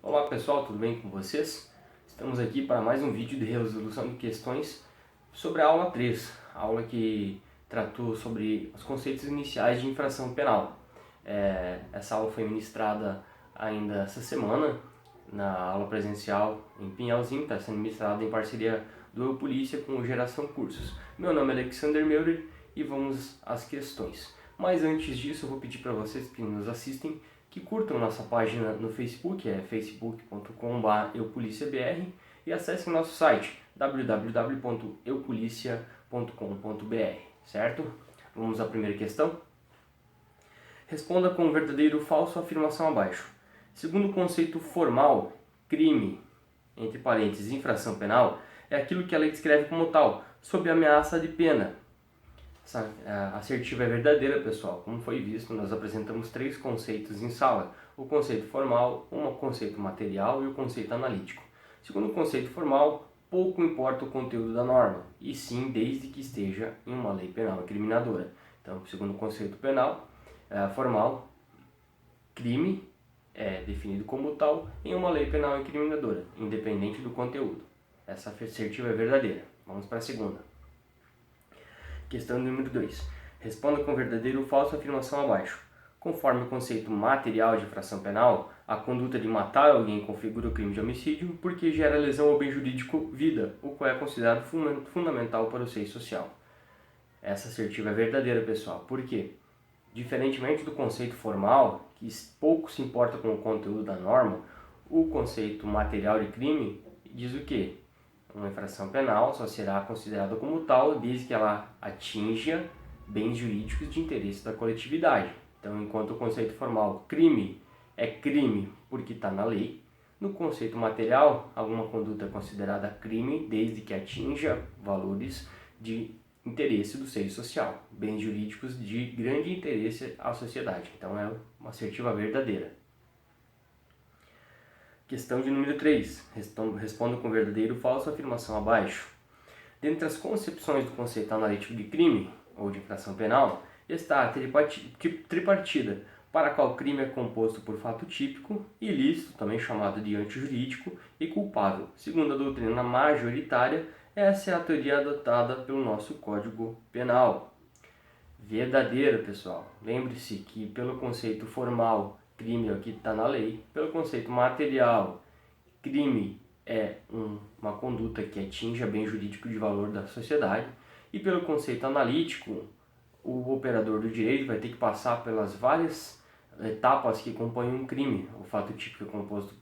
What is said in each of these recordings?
Olá pessoal, tudo bem com vocês? Estamos aqui para mais um vídeo de resolução de questões sobre a aula 3, a aula que tratou sobre os conceitos iniciais de infração penal. Essa aula foi ministrada ainda essa semana na aula presencial em Pinhalzinho, está sendo ministrada em parceria do Eu Polícia com o Geração Cursos. Meu nome é Alexander Meurer e vamos às questões. Mas antes disso eu vou pedir para vocês que nos assistem que curtam nossa página no Facebook, facebook.com/eupoliciabr, e acessem nosso site www.eupolicia.com.br, certo? Vamos à primeira questão. Responda com verdadeiro ou falso a afirmação abaixo. Segundo o conceito formal, crime, entre parênteses, infração penal, é aquilo que a lei descreve como tal, sob ameaça de pena. Essa assertiva é verdadeira, pessoal. Como foi visto, nós apresentamos três conceitos em sala. O conceito formal, o conceito material e o conceito analítico. Segundo o conceito formal, pouco importa o conteúdo da norma, e sim desde que esteja em uma lei penal incriminadora. Então, segundo o conceito formal, crime é definido como tal em uma lei penal incriminadora, independente do conteúdo. Essa assertiva é verdadeira. Vamos para a segunda. Questão número 2. Responda com verdadeiro ou falso a afirmação abaixo. Conforme o conceito material de infração penal, a conduta de matar alguém configura o crime de homicídio porque gera lesão ao bem jurídico vida, o qual é considerado fundamental para o seio social. Essa assertiva é verdadeira, pessoal. Por quê? Diferentemente do conceito formal, que pouco se importa com o conteúdo da norma, o conceito material de crime diz o quê? Uma infração penal só será considerada como tal desde que ela atinja bens jurídicos de interesse da coletividade. Então, enquanto o conceito formal crime é crime porque está na lei, no conceito material, alguma conduta é considerada crime desde que atinja valores de interesse do seio social, bens jurídicos de grande interesse à sociedade. Então, é uma assertiva verdadeira. Questão de número 3. Responda com verdadeiro ou falso a afirmação abaixo. Dentre as concepções do conceito analítico de crime, ou de infração penal, está a tripartida, para a qual o crime é composto por fato típico, ilícito, também chamado de antijurídico, e culpável. Segundo a doutrina majoritária, essa é a teoria adotada pelo nosso Código Penal. Verdadeira, pessoal. Lembre-se que pelo conceito formal, crime é o que está na lei. Pelo conceito material, crime é uma conduta que atinge bem jurídico de valor da sociedade. E pelo conceito analítico, o operador do direito vai ter que passar pelas várias etapas que compõem um crime. O fato típico é composto,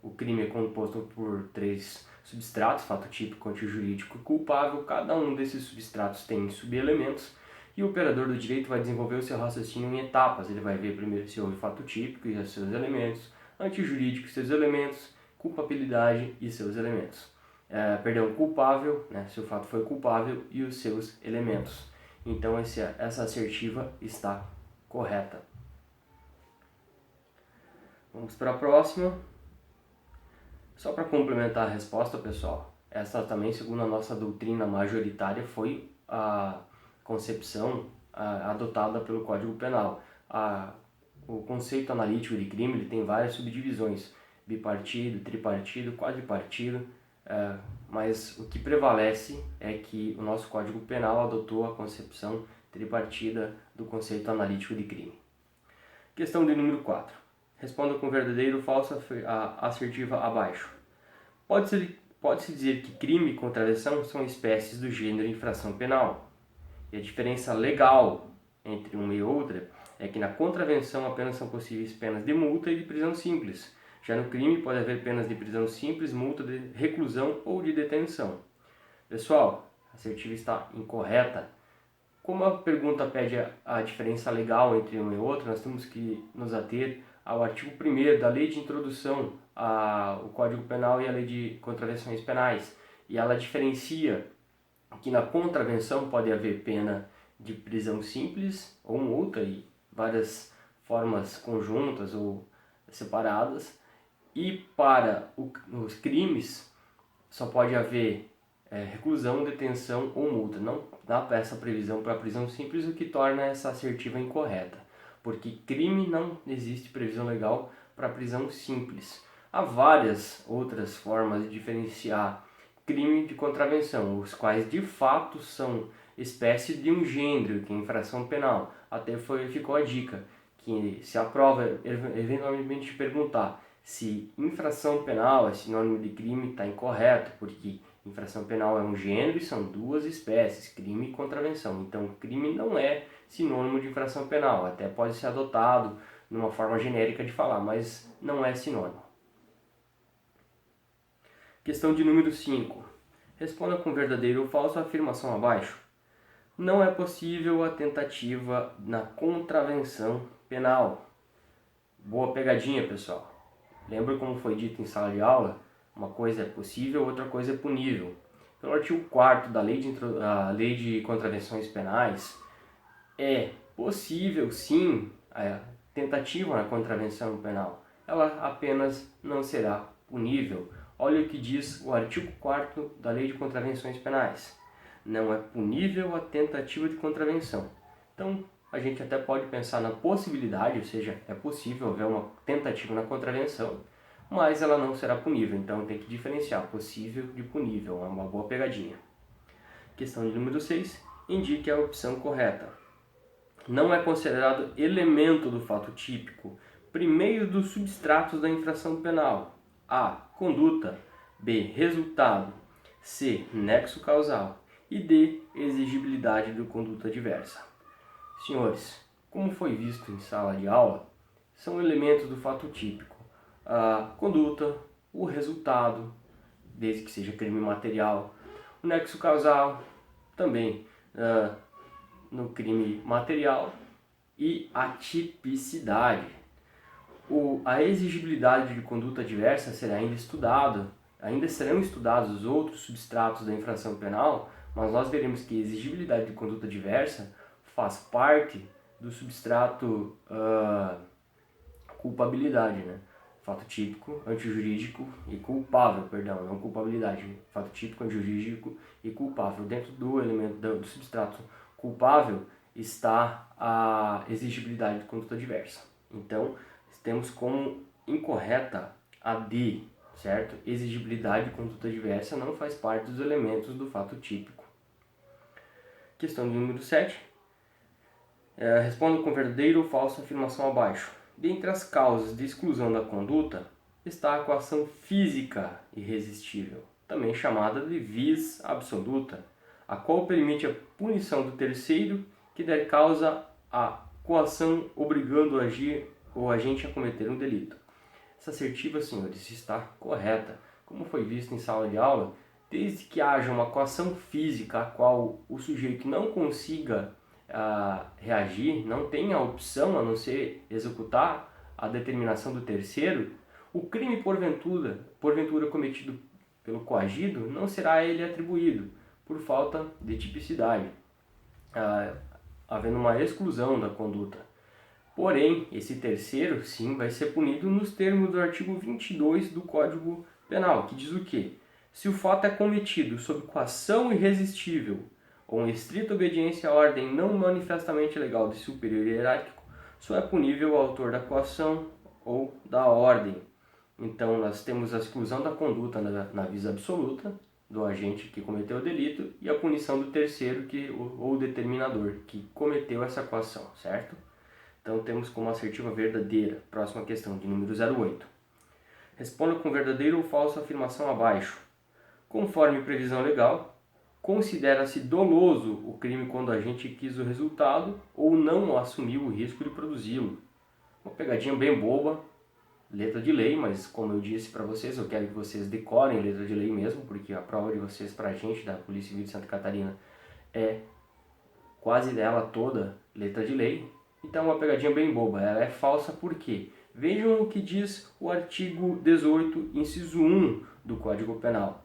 o crime é composto por 3 substratos, fato típico, antijurídico e culpável. Cada um desses substratos tem subelementos. E o operador do direito vai desenvolver o seu raciocínio em etapas. Ele vai ver primeiro se houve fato típico e seus elementos, antijurídico e seus elementos, culpabilidade e seus elementos. Culpável, né, se o fato foi culpável, e os seus elementos. Então essa assertiva está correta. Vamos para a próxima. Só para complementar a resposta, pessoal, essa também, segundo a nossa doutrina majoritária, foi a concepção adotada pelo Código Penal. O conceito analítico de crime ele tem várias subdivisões, bipartido, tripartido, quadripartido, mas o que prevalece é que o nosso Código Penal adotou a concepção tripartida do conceito analítico de crime. Questão de número 4. Responda com verdadeiro ou falso a assertiva abaixo. Pode-se dizer que crime e contravenção são espécies do gênero infração penal. E a diferença legal entre uma e outra é que na contravenção apenas são possíveis penas de multa e de prisão simples. Já no crime pode haver penas de prisão simples, multa de reclusão ou de detenção. Pessoal, a assertiva está incorreta. Como a pergunta pede a diferença legal entre uma e outra, nós temos que nos ater ao artigo 1º da Lei de Introdução ao Código Penal e à Lei de Contravenções Penais. E ela diferencia que na contravenção pode haver pena de prisão simples ou multa e várias formas conjuntas ou separadas, e para os crimes só pode haver reclusão, detenção ou multa. Não dá essa previsão para prisão simples, o que torna essa assertiva incorreta, porque crime não existe previsão legal para prisão simples. Há várias outras formas de diferenciar crime de contravenção, os quais de fato são espécie de um gênero, que é infração penal. Até ficou a dica, que se a prova eventualmente te perguntar se infração penal é sinônimo de crime, está incorreto, porque infração penal é um gênero e são duas espécies, crime e contravenção. Então, crime não é sinônimo de infração penal, até pode ser adotado numa forma genérica de falar, mas não é sinônimo. Questão de número 5. Responda com verdadeiro ou falso a afirmação abaixo. Não é possível a tentativa na contravenção penal. Boa pegadinha, pessoal. Lembra como foi dito em sala de aula? Uma coisa é possível, outra coisa é punível. Pelo artigo 4º da Lei de Contravenções Penais, é possível sim a tentativa na contravenção penal. Ela apenas não será punível. Olha o que diz o artigo 4º da Lei de Contravenções Penais. Não é punível a tentativa de contravenção. Então, a gente até pode pensar na possibilidade, ou seja, é possível haver uma tentativa na contravenção, mas ela não será punível. Então, tem que diferenciar possível de punível. É uma boa pegadinha. Questão de número 6. Indique a opção correta. Não é considerado elemento do fato típico primeiro dos substratos da infração penal: A. Conduta, B. Resultado, C. Nexo causal e D. Exigibilidade de conduta diversa. Senhores, como foi visto em sala de aula, são elementos do fato típico a conduta, o resultado, desde que seja crime material, o nexo causal, também no crime material, e a tipicidade. A exigibilidade de conduta diversa será ainda estudada, ainda serão estudados os outros substratos da infração penal, mas nós veremos que a exigibilidade de conduta diversa faz parte do substrato culpabilidade, né? Fato típico, antijurídico e culpável, perdão, não culpabilidade. Fato típico, antijurídico e culpável. Dentro do elemento do substrato culpável está a exigibilidade de conduta diversa. Então, temos como incorreta a D, certo? Exigibilidade de conduta diversa não faz parte dos elementos do fato típico. Questão número 7. Responda com verdadeiro ou falso a afirmação abaixo. Dentre as causas de exclusão da conduta está a coação física irresistível, também chamada de vis absoluta, a qual permite a punição do terceiro que der causa à coação obrigando o agente a cometer um delito. Essa assertiva, senhores, está correta. Como foi visto em sala de aula, desde que haja uma coação física a qual o sujeito não consiga reagir, não tenha opção a não ser executar a determinação do terceiro, o crime porventura cometido pelo coagido não será a ele atribuído, por falta de tipicidade, havendo uma exclusão da conduta. Porém, esse terceiro, sim, vai ser punido nos termos do artigo 22 do Código Penal, que diz o quê? Se o fato é cometido sob coação irresistível ou em estrita obediência à ordem não manifestamente legal de superior hierárquico, só é punível o autor da coação ou da ordem. Então, nós temos a exclusão da conduta na vis absoluta do agente que cometeu o delito e a punição do terceiro ou determinador que cometeu essa coação, certo? Então, temos como assertiva verdadeira. Próxima questão, de número 08. Responda com verdadeiro ou falso a afirmação abaixo. Conforme previsão legal, considera-se doloso o crime quando o agente quis o resultado ou não assumiu o risco de produzi-lo. Uma pegadinha bem boba, letra de lei, mas como eu disse para vocês, eu quero que vocês decorem letra de lei mesmo, porque a prova de vocês para a gente da Polícia Civil de Santa Catarina é quase dela toda letra de lei. Então, uma pegadinha bem boba, ela é falsa por quê? Vejam o que diz o artigo 18, inciso 1 do Código Penal.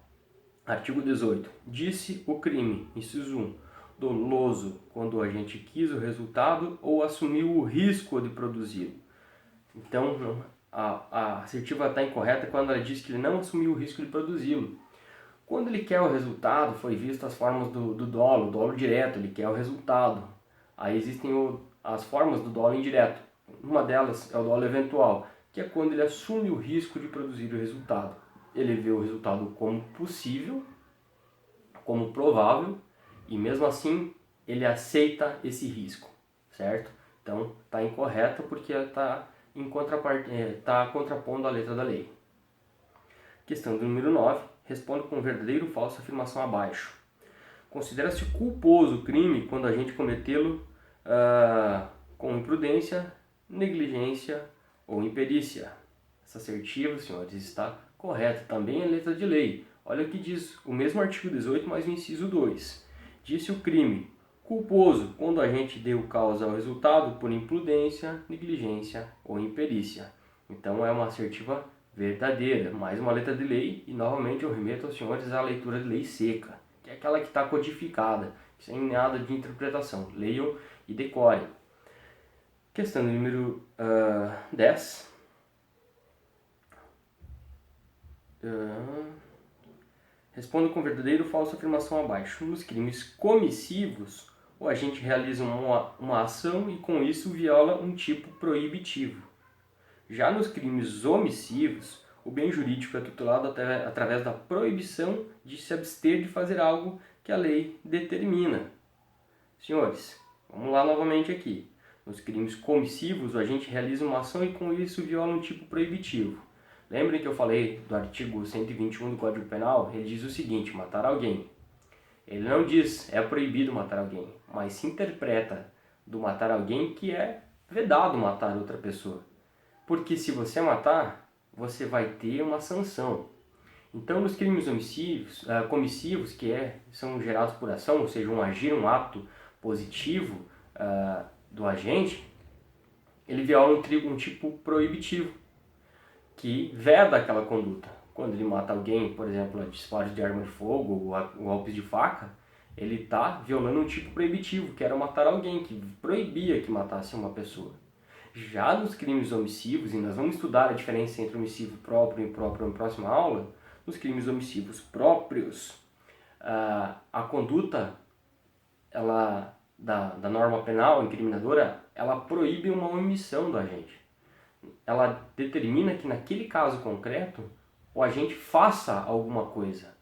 Artigo 18. Disse o crime, inciso 1, doloso quando o agente quis o resultado ou assumiu o risco de produzi-lo. Então, a assertiva está incorreta quando ela diz que ele não assumiu o risco de produzi-lo. Quando ele quer o resultado, foi visto as formas do dolo direto, ele quer o resultado. Aí existem as formas do dolo indireto. Uma delas é o dolo eventual, que é quando ele assume o risco de produzir o resultado. Ele vê o resultado como possível, como provável, e mesmo assim ele aceita esse risco, certo? Então está incorreto porque está contrapondo a letra da lei. Questão do número 9. Responda com verdadeiro ou falso a afirmação abaixo. Considera-se culposo o crime quando a gente cometê-lo com imprudência, negligência ou imperícia. Essa assertiva, senhores, está correta. Também é letra de lei. Olha o que diz o mesmo artigo 18, mais o inciso 2. Disse o crime culposo quando a gente deu causa ao resultado por imprudência, negligência ou imperícia. Então é uma assertiva verdadeira. Mais uma letra de lei e novamente eu remeto aos senhores à leitura de lei seca, que é aquela que está codificada, sem nada de interpretação. Leiam e decorem. Questão número 10. Responda com verdadeiro ou falso a afirmação abaixo. Nos crimes comissivos, o agente realiza uma ação e com isso viola um tipo proibitivo. Já nos crimes omissivos, o bem jurídico é tutelado através da proibição de se abster de fazer algo que a lei determina. Senhores, vamos lá novamente aqui. Nos crimes comissivos, o agente realiza uma ação e com isso viola um tipo proibitivo. Lembrem que eu falei do artigo 121 do Código Penal? Ele diz o seguinte: matar alguém. Ele não diz é proibido matar alguém, mas se interpreta do matar alguém que é vedado matar outra pessoa. Porque se você matar, você vai ter uma sanção. Então, nos crimes comissivos, que são gerados por ação, ou seja, um ato positivo do agente, ele viola um tipo proibitivo, que veda aquela conduta. Quando ele mata alguém, por exemplo, a disparos de arma de fogo ou golpes de faca, ele está violando um tipo proibitivo, que era matar alguém, que proibia que matasse uma pessoa. Já nos crimes omissivos, e nós vamos estudar a diferença entre omissivo próprio e impróprio na próxima aula, nos crimes omissivos próprios, a conduta da norma penal incriminadora, ela proíbe uma omissão do agente. Ela determina que naquele caso concreto, o agente faça alguma coisa.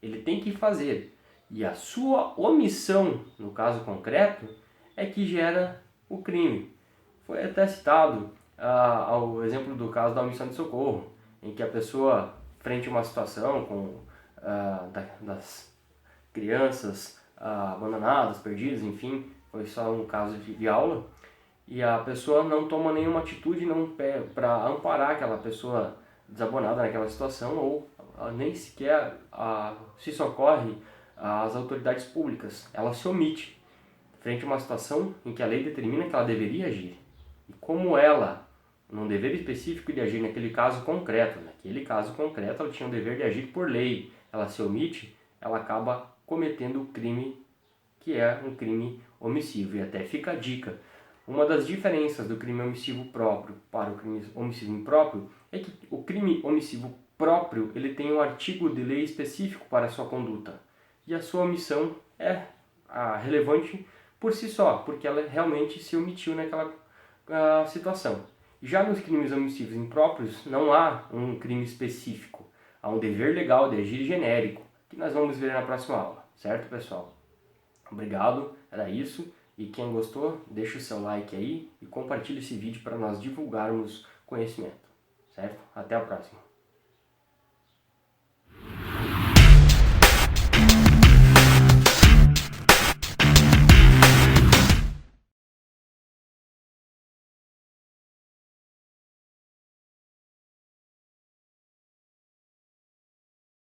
Ele tem que fazer. E a sua omissão, no caso concreto, é que gera o crime. Foi até citado ao exemplo do caso da omissão de socorro, em que a pessoa, frente a uma situação das crianças abandonadas, perdidas, enfim, foi só um caso de aula, e a pessoa não toma nenhuma atitude para amparar aquela pessoa desabonada naquela situação, ou nem sequer se socorre às autoridades públicas. Ela se omite frente a uma situação em que a lei determina que ela deveria agir. E como ela, num dever específico de agir naquele caso concreto, ela tinha o dever de agir por lei, ela se omite, ela acaba cometendo o crime que é um crime omissivo. E até fica a dica: uma das diferenças do crime omissivo próprio para o crime omissivo impróprio é que o crime omissivo próprio ele tem um artigo de lei específico para a sua conduta, e a sua omissão é relevante por si só, porque ela realmente se omitiu naquela situação. Já nos crimes omissivos impróprios não há um crime específico, há um dever legal de agir genérico, que nós vamos ver na próxima aula, certo, pessoal? Obrigado, era isso, e quem gostou, deixa o seu like aí e compartilha esse vídeo para nós divulgarmos conhecimento, certo? Até a próxima!